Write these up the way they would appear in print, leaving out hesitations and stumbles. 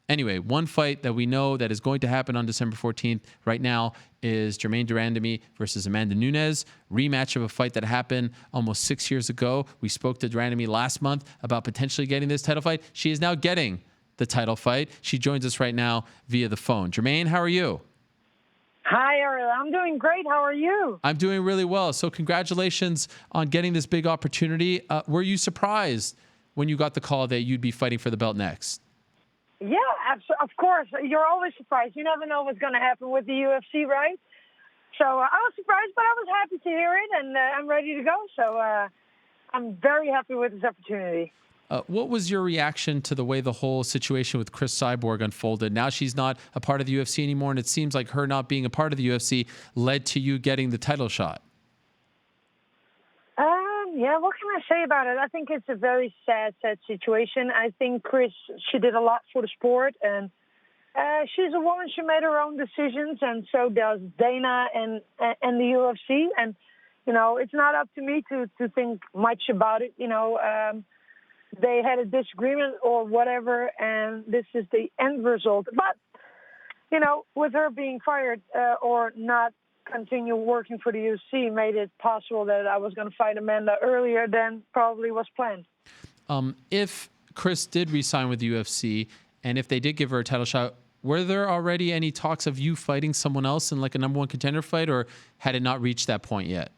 Anyway, one fight that we know that is going to happen on December 14th right now is Germaine de Randamie versus Amanda Nunes. Rematch of a fight that happened almost 6 years ago. We spoke to de Randamie last month about potentially getting this title fight. She is now getting the title fight. She joins us right now via the phone. Germaine, how are you? Hi, Ariel. I'm doing great. How are you? I'm doing really well. So congratulations on getting this big opportunity. Were you surprised when you got the call that you'd be fighting for the belt next? Yeah, of course. You're always surprised. You never know what's going to happen with the UFC, right? So I was surprised, but I was happy to hear it, and I'm ready to go. So I'm very happy with this opportunity. What was your reaction to the way the whole situation with Cris Cyborg unfolded? Now she's not a part of the UFC anymore, and it seems like her not being a part of the UFC led to you getting the title shot. Yeah, what can I say about it? I think it's a very sad situation. I think Cris, she did a lot for the sport, and she's a woman. She made her own decisions, and so does Dana and the UFC. And, you know, it's not up to me to think much about it. You know, they had a disagreement or whatever, and this is the end result. But, you know, with her being fired or not continue working for the UFC made it possible that I was going to fight Amanda earlier than probably was planned. If Cris did re-sign with the UFC, and if they did give her a title shot, were there already any talks of you fighting someone else in like a number one contender fight, or had it not reached that point yet?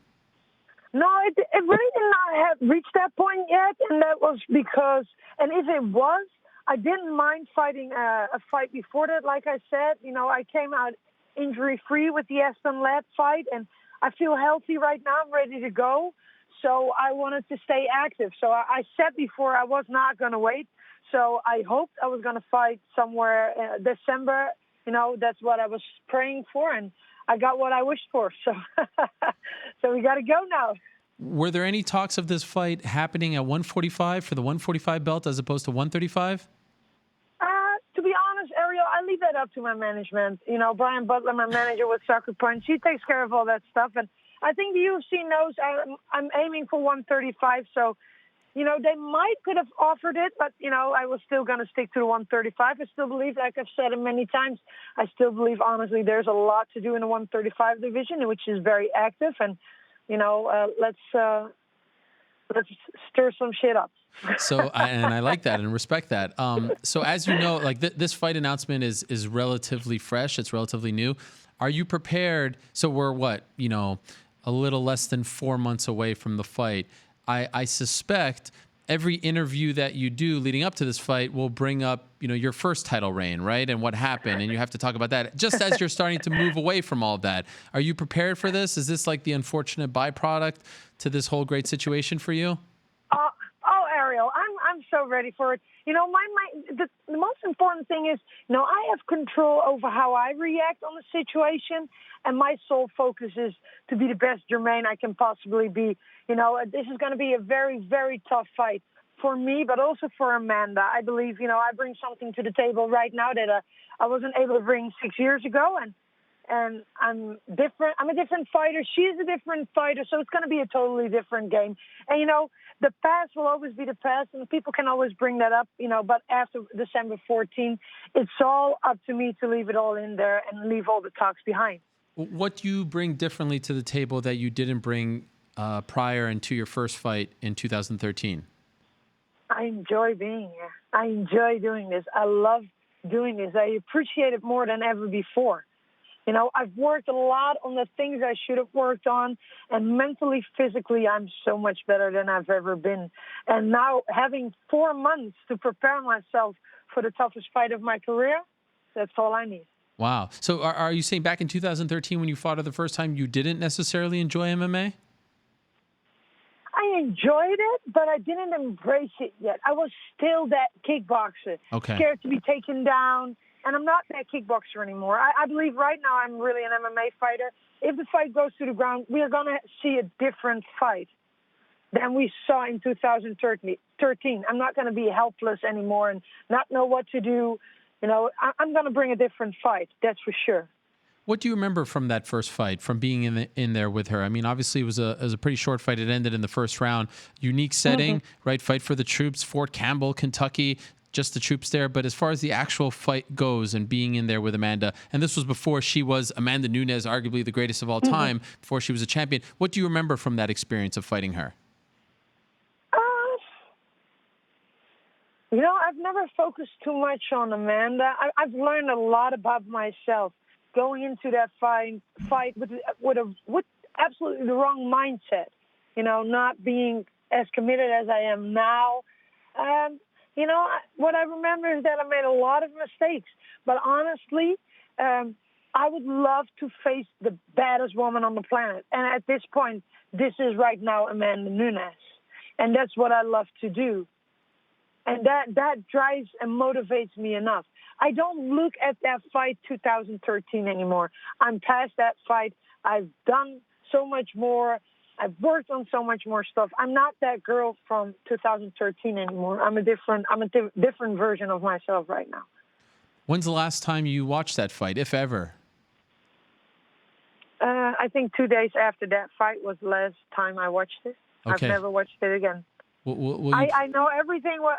No, it really did not have reached that point yet, and that was because, and if it was, I didn't mind fighting a fight before that. Like I said, you know, I came out injury-free with the Aston Ladd fight, and I feel healthy right now. I'm ready to go. So I wanted to stay active. So I said before I was not going to wait. So I hoped I was going to fight somewhere December. You know, that's what I was praying for, and I got what I wished for. So, so we got to go now. Were there any talks of this fight happening at 145 for the 145 belt as opposed to 135? To be honest, Ariel, I leave that up to my management. You know, Brian Butler, my manager with Sucker Punch, he takes care of all that stuff. And I think the UFC knows I'm aiming for 135. So, you know, they could have offered it, but, you know, I was still going to stick to the 135. I still believe, like I've said it many times, I still believe, honestly, there's a lot to do in the 135 division, which is very active. And, you know, let's stir some shit up. So, and I like that and respect that. So as you know, like this fight announcement is relatively fresh. It's relatively new. Are you prepared? So we're a little less than 4 months away from the fight. I suspect every interview that you do leading up to this fight will bring up, your first title reign, right? And what happened. And you have to talk about that just as you're starting to move away from all of that. Are you prepared for this? Is this like the unfortunate byproduct to this whole great situation for you? Ariel, I'm so ready for it. You know, the most important thing is, I have control over how I react on the situation, and my sole focus is to be the best Germaine I can possibly be. This is going to be a very, very tough fight for me, but also for Amanda. I believe, I bring something to the table right now that I wasn't able to bring 6 years ago, and I'm different. I'm a different fighter. She's a different fighter, so it's going to be a totally different game. And, the past will always be the past, and people can always bring that up, but after December 14th, it's all up to me to leave it all in there and leave all the talks behind. What do you bring differently to the table that you didn't bring prior and to your first fight in 2013? I enjoy being here. I enjoy doing this. I love doing this. I appreciate it more than ever before. I've worked a lot on the things I should have worked on, and mentally, physically, I'm so much better than I've ever been. And now having 4 months to prepare myself for the toughest fight of my career, that's all I need. Wow. So are you saying back in 2013 when you fought her the first time, you didn't necessarily enjoy MMA? I enjoyed it, but I didn't embrace it yet. I was still that kickboxer, scared to be taken down. And I'm not that kickboxer anymore. I believe right now I'm really an MMA fighter. If the fight goes to the ground, we are going to see a different fight than we saw in 2013. I'm not going to be helpless anymore and not know what to do. I'm going to bring a different fight, that's for sure. What do you remember from that first fight, from being in there with her? I mean, obviously it was a pretty short fight. It ended in the first round. Unique setting, right? Fight for the troops, Fort Campbell, Kentucky. just the troops there. But as far as the actual fight goes and being in there with Amanda, and this was before she was Amanda Nunes, arguably the greatest of all time, before she was a champion. What do you remember from that experience of fighting her? I've never focused too much on Amanda. I've learned a lot about myself going into that fight with absolutely the wrong mindset. Not being as committed as I am now. What I remember is that I made a lot of mistakes. But honestly, I would love to face the baddest woman on the planet. And at this point, this is right now Amanda Nunes. And that's what I love to do. And that drives and motivates me enough. I don't look at that fight 2013 anymore. I'm past that fight. I've done so much more. I've worked on so much more stuff. I'm not that girl from 2013 anymore. I'm a different version of myself right now. When's the last time you watched that fight, if ever? I think 2 days after that fight was the last time I watched it. Okay. I've never watched it again. I know everything. What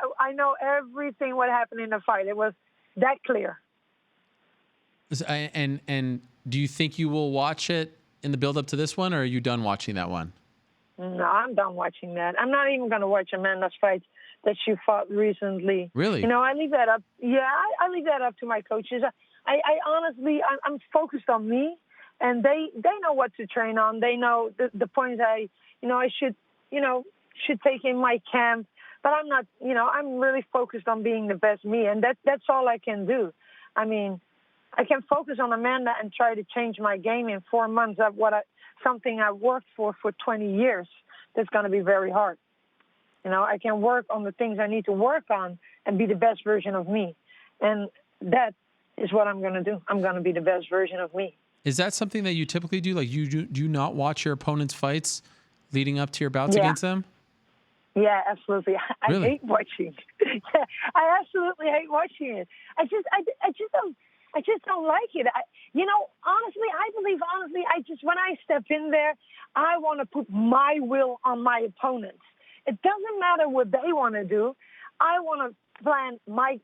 happened in the fight. It was that clear. And do you think you will watch it in the build up to this one, or are you done watching that one? No, I'm done watching that. I'm not even going to watch Amanda's fight that she fought recently. Really? I leave that up. Yeah, I leave that up to my coaches. I honestly, I'm focused on me, and they know what to train on. They know the points I should take in my camp. But I'm not, I'm really focused on being the best me, and that's all I can do. I mean, I can focus on Amanda and try to change my game in 4 months of something I worked for 20 years. That's going to be very hard. I can work on the things I need to work on and be the best version of me. And that is what I'm going to do. I'm going to be the best version of me. Is that something that you typically do? Like, do you not watch your opponent's fights leading up to your bouts against them? Yeah, absolutely. I Really? hate watching. Yeah, I absolutely hate watching it. I just don't like it. Honestly, when I step in there, I want to put my will on my opponents. It doesn't matter what they want to do. I want to fight my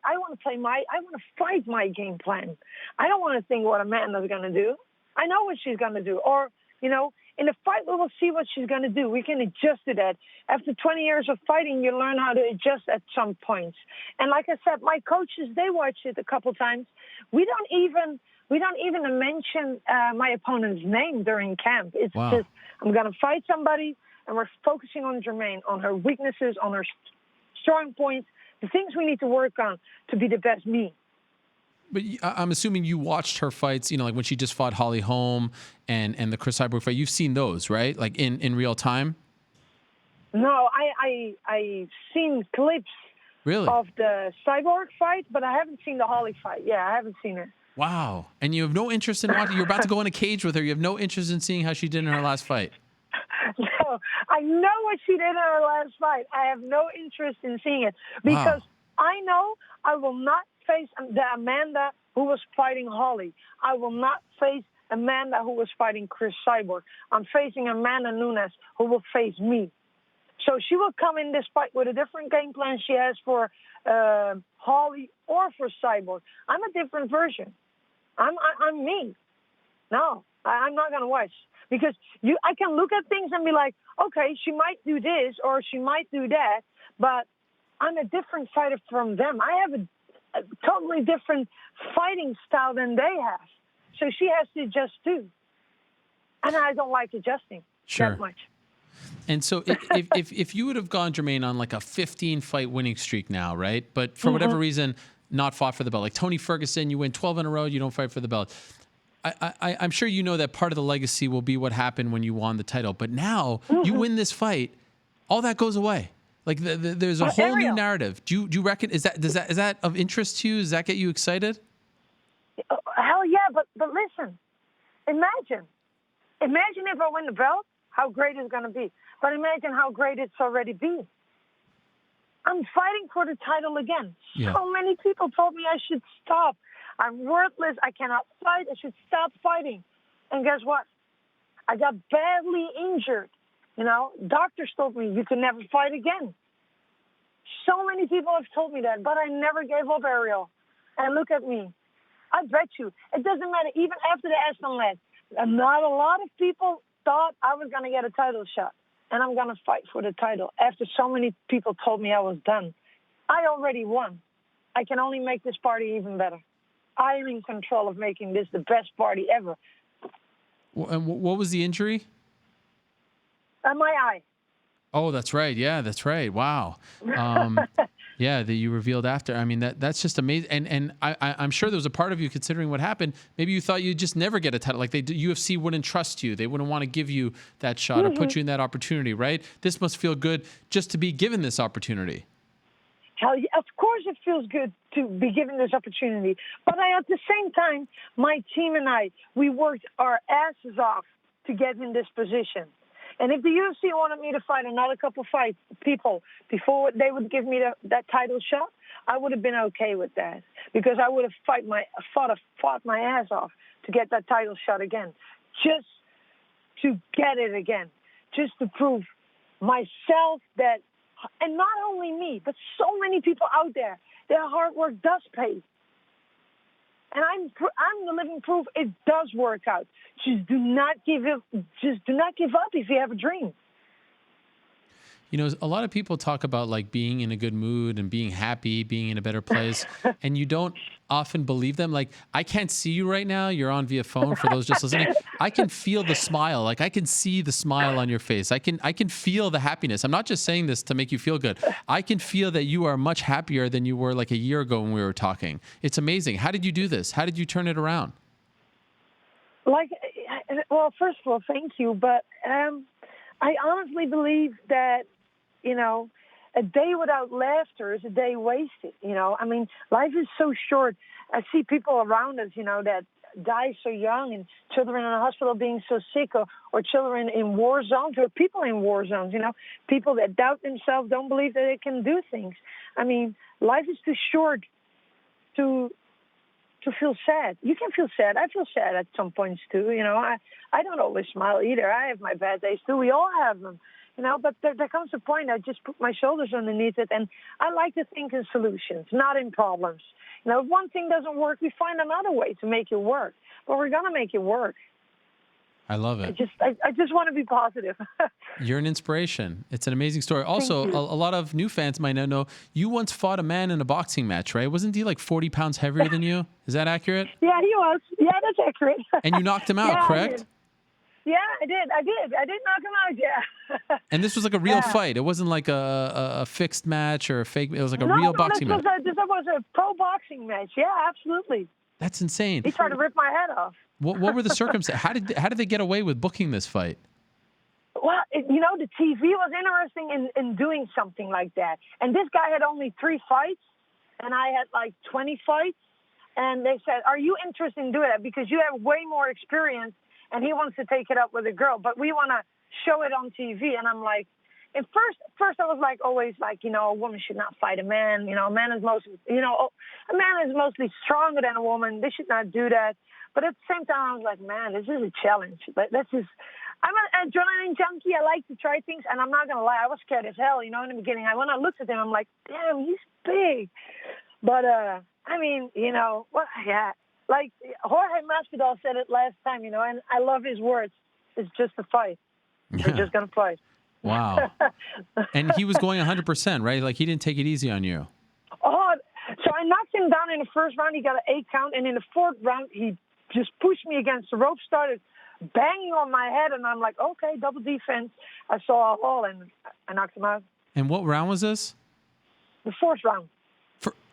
game plan. I don't want to think what Amanda's going to do. I know what she's going to do. Or, in the fight, we will see what she's going to do. We can adjust to that. After 20 years of fighting, you learn how to adjust at some points. And like I said, my coaches, they watch it a couple times. We don't even mention my opponent's name during camp. It's just, I'm going to fight somebody, and we're focusing on Germaine, on her weaknesses, on her strong points, the things we need to work on to be the best me. But I'm assuming you watched her fights, like when she just fought Holly Holm and the Cris Cyborg fight. You've seen those, right? Like in real time? No, I've seen clips of the Cyborg fight, but I haven't seen the Holly fight. Yeah, I haven't seen it. Wow. And you have no interest in watching. You're about to go in a cage with her. You have no interest in seeing how she did in her last fight. No, I know what she did in her last fight. I have no interest in seeing it because I know I will not face the Amanda who was fighting Holly. I will not face Amanda who was fighting Cris Cyborg. I'm facing Amanda Nunes who will face me. So she will come in this fight with a different game plan she has for Holly or for Cyborg. I'm a different version. I'm me. No, I'm not going to watch. Because I can look at things and be like, okay, she might do this or she might do that, but I'm a different fighter from them. I have a totally different fighting style than they have. So she has to adjust too. And I don't like adjusting that much. And so if you would have gone, Germaine, on like a 15-fight winning streak now, right? But for whatever reason, not fought for the belt. Like Tony Ferguson, you win 12 in a row, you don't fight for the belt. I'm sure you know that part of the legacy will be what happened when you won the title. But now you win this fight, all that goes away. Like there's a whole new narrative. Do you reckon is that of interest to you? Does that get you excited? Hell yeah, but listen, imagine if I win the belt, how great it's going to be. But imagine how great it's already been. I'm fighting for the title again. Yeah. So many people told me I should stop. I'm worthless. I cannot fight. I should stop fighting. And guess what? I got badly injured. Doctors told me you can never fight again. So many people have told me that, but I never gave up, Ariel. And look at me. I bet you, it doesn't matter, even after the Aston led, not a lot of people thought I was going to get a title shot. And I'm going to fight for the title. After so many people told me I was done, I already won. I can only make this party even better. I am in control of making this the best party ever. And what was the injury? My eye. Oh, that's right. Yeah, that's right. Wow. Yeah, that you revealed after. I mean, that's just amazing. And I'm sure there was a part of you, considering what happened, maybe you thought you'd just never get a title. Like UFC wouldn't trust you. They wouldn't want to give you that shot or put you in that opportunity, right? This must feel good just to be given this opportunity. Hell, of course it feels good to be given this opportunity. But at the same time, my team and I, we worked our asses off to get in this position. And if the UFC wanted me to fight another couple people before they would give me that title shot, I would have been okay with that, because I would have fought my ass off to get that title shot again, just to get it again, just to prove myself that, and not only me, but so many people out there, their hard work does pay. And I'm the living proof it does work out. Just do not give up. Just do not give up if you have a dream. You know, a lot of people talk about like being in a good mood and being happy, being in a better place, and you don't often believe them. Like, I can't see you right now. You're on via phone for those just listening. I can feel the smile. Like, I can see the smile on your face. I can feel the happiness. I'm not just saying this to make you feel good. I can feel that you are much happier than you were like a year ago when we were talking. It's amazing. How did you do this? How did you turn it around? Well, first of all, thank you. But I honestly believe that, you know, a day without laughter is a day wasted. You know, I mean, life is so short. I see people around us, you know, that die so young, and children in the hospital being so sick, or children in war zones, or people in war zones, you know, people that doubt themselves, don't believe that they can do things. I mean, life is too short to feel sad. You can feel sad. I feel sad at some points too. You know, I don't always smile either. I have my bad days too. We all have them. You know, but there comes a point I just put my shoulders underneath it, and I like to think in solutions, not in problems. You know, if one thing doesn't work, we find another way to make it work. But we're going to make it work. I love it. I just want to be positive. You're an inspiration. It's an amazing story. Also, a lot of new fans might not know, you once fought a man in a boxing match, right? Wasn't he like 40 pounds heavier than you? Is that accurate? Yeah, he was. Yeah, that's accurate. And you knocked him out, Yeah, correct? Yeah, I did knock him out, yeah. And this was like a real fight. It wasn't like a fixed match or a fake. It was like a real boxing match. This was a pro boxing match. Yeah, absolutely. That's insane. He tried to rip my head off. What were the circumstances? How did they get away with booking this fight? Well, you know, the TV was interesting in doing something like that. And this guy had only 3 fights, and I had like 20 fights. And they said, "Are you interested in doing that? Because you have way more experience, and he wants to take it up with a girl, but we want to show it on TV." And I'm like, at first I was like, always like, you know, a woman should not fight a man. You know, a man is mostly stronger than a woman. They should not do that. But at the same time, I was like, man, this is a challenge. I'm an adrenaline junkie. I like to try things, and I'm not going to lie, I was scared as hell, you know, in the beginning. When I looked at him, I'm like, damn, he's big. But, I mean, you know, like Jorge Masvidal said it last time, you know, and I love his words. It's just a fight. We're just going to fight. Wow. And he was going 100%, right? Like, he didn't take it easy on you. Oh, so I knocked him down in the first round. He got an 8 count. And in the 4th round, he just pushed me against the rope, started banging on my head. And I'm like, okay, double defense. I saw a hole, and I knocked him out. And what round was this? The 4th round.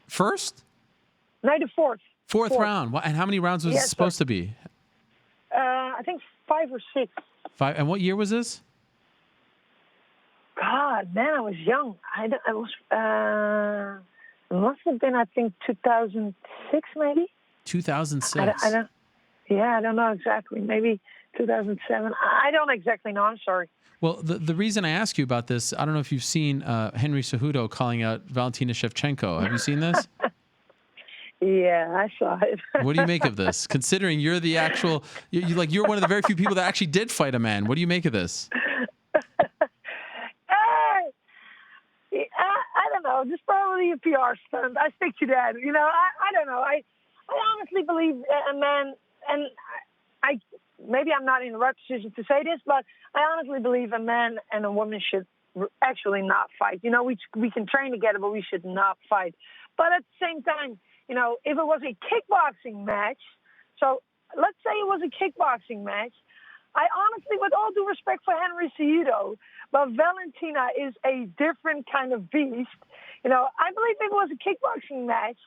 First? No, the 4th. Fourth round. And how many rounds was it supposed to be? I think 5 or 6. 5. And what year was this? God, man, I was young. It must have been, I think, 2006, maybe. 2006. I don't know exactly. Maybe 2007. I don't exactly know. I'm sorry. Well, the reason I ask you about this, I don't know if you've seen Henry Cejudo calling out Valentina Shevchenko. Have you seen this? Yeah, I saw it. What do you make of this? Considering you're the actual, you're one of the very few people that actually did fight a man. What do you make of this? I don't know. PR stunt. I stick to that. You know, I don't know. I honestly believe a man, and I maybe I'm not in the right position to say this, but I honestly believe a man and a woman should actually not fight. You know, we can train together, but we should not fight. But at the same time, you know, if it was a kickboxing match, so let's say it was a kickboxing match, I honestly, with all due respect for Henry Cejudo, but Valentina is a different kind of beast. You know, I believe if it was a kickboxing match,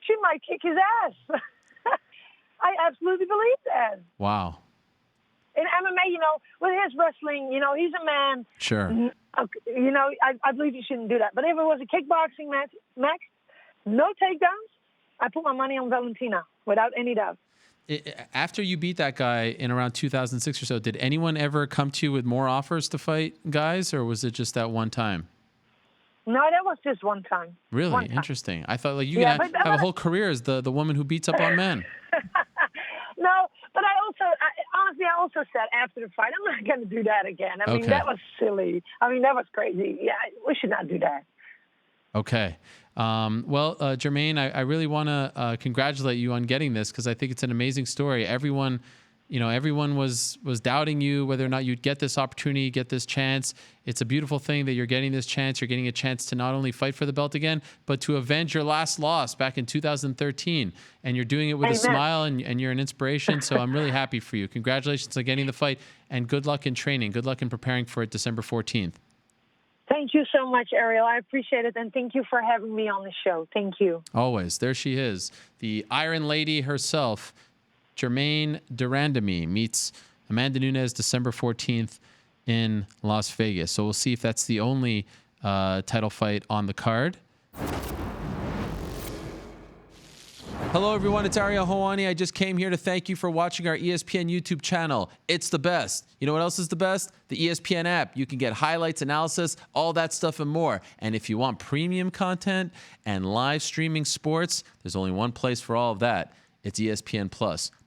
she might kick his ass. I absolutely believe that. Wow. In MMA, you know, with his wrestling, you know, he's a man. Sure. You know, I believe you shouldn't do that. But if it was a kickboxing match, no takedowns, I put my money on Valentina without any doubt. After you beat that guy in around 2006 or so, did anyone ever come to you with more offers to fight guys, or was it just that one time? No, that was just one time. Really? One time. Interesting. I thought like you have a whole career as the woman who beats up on men. No, but honestly, I also said after the fight, I'm not going to do that again. I mean, that was silly. I mean, that was crazy. Yeah, we should not do that. Okay. Well, Germaine, I really want to congratulate you on getting this, because I think it's an amazing story. Everyone was doubting you, whether or not you'd get this opportunity, get this chance. It's a beautiful thing that you're getting this chance. You're getting a chance to not only fight for the belt again, but to avenge your last loss back in 2013. And you're doing it with a smile, and you're an inspiration. So I'm really happy for you. Congratulations on getting the fight, and good luck in training. Good luck in preparing for it December 14th. Thank you so much, Ariel. I appreciate it, and thank you for having me on the show. Thank you. Always. There she is, the Iron Lady herself, Germaine de Randamie, meets Amanda Nunes December 14th in Las Vegas. So we'll see if that's the only title fight on the card. Hello, everyone. It's Ariel Helwani. I just came here to thank you for watching our ESPN YouTube channel. It's the best. You know what else is the best? The ESPN app. You can get highlights, analysis, all that stuff and more. And if you want premium content and live streaming sports, there's only one place for all of that. It's ESPN Plus.